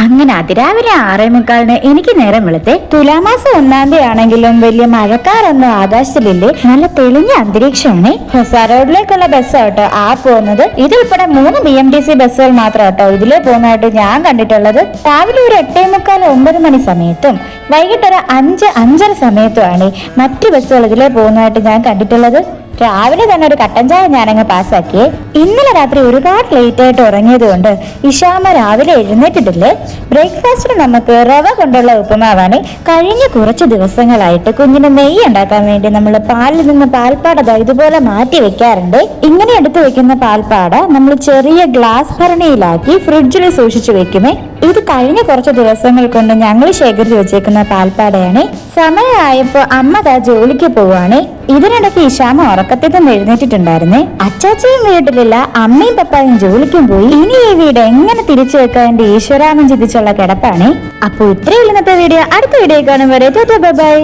അങ്ങനെ അതിരാവിലെ 6:45 എനിക്ക് നേരം വെളുത്തെ. തുലാമാസം 1-ാം തീയതി ആണെങ്കിലും വലിയ മഴക്കാരൊന്നും ആകാശത്തിലില്ലേ. നല്ല തെളിഞ്ഞ അന്തരീക്ഷമാണ്. ഹൊസ റോഡിലേക്കുള്ള ബസ് ആട്ടോ ആ പോകുന്നത്. ഇതിൽപ്പെടെ 3 BMTC ബസ്സുകൾ മാത്രം കേട്ടോ ഇതിലേ പോകുന്നതായിട്ട് ഞാൻ കണ്ടിട്ടുള്ളത്. രാവിലെ ഒരു 8:45-9 മണി സമയത്തും വൈകിട്ടൊരു 5-5:30 സമയത്തുമാണ് മറ്റു ബസ്സുകൾ ഇതിലേ പോകുന്നതായിട്ട് ഞാൻ കണ്ടിട്ടുള്ളത്. രാവിലെ തന്നെ ഒരു കട്ടൻ ചായ ഞാനങ്ങ് പാസ്സാക്കിയേ. ഇന്നലെ രാത്രി ഒരുപാട് ലേറ്റ് ആയിട്ട് ഉറങ്ങിയത് കൊണ്ട് ഇഷാമ രാവിലെ എഴുന്നേറ്റിട്ടില്ലേ. ബ്രേക്ക്ഫാസ്റ്റിന് നമുക്ക് റവ കൊണ്ടുള്ള ഉപ്പുമാവാണ്. കഴിഞ്ഞ കുറച്ച് ദിവസങ്ങളായിട്ട് കുഞ്ഞിന് നെയ്യ് ഉണ്ടാക്കാൻ വേണ്ടി നമ്മൾ പാലിൽ നിന്ന് പാൽപ്പാട ഇതുപോലെ മാറ്റി വെക്കാറുണ്ട്. ഇങ്ങനെ എടുത്തു വെക്കുന്ന പാൽപ്പാട നമ്മൾ ചെറിയ ഗ്ലാസ് ഭരണിയിലാക്കി ഫ്രിഡ്ജിൽ സൂക്ഷിച്ചു വെക്കുമേ. ഇത് കഴിഞ്ഞ കുറച്ച് ദിവസങ്ങൾ കൊണ്ട് ഞങ്ങൾ ശേഖരിച്ചു വെച്ചേക്കുന്ന പാൽപ്പാടയാണ്. സമയമായപ്പോ അമ്മ ജോലിക്ക് പോവാണ്. ഇതിനിടയ്ക്ക് ഇഷാമ ഉറക്കത്തിൽ നിന്ന് എഴുന്നേറ്റിട്ടുണ്ടായിരുന്നേ. അച്ചാച്ചയും വീട്ടിലില്ല, അമ്മയും പപ്പായും ജോലിക്കും പോയി. ഇനി ഈ വീട് എങ്ങനെ തിരിച്ചു വെക്കാൻ എന്റെ ഈശ്വരാമൻ ചിന്തിച്ചുള്ള കിടപ്പാണ്. അപ്പൊ ഇത്രയുള്ള ഇന്നത്തെ വീഡിയോ. അടുത്ത വീഡിയോ കാണും വരെ ബൈ.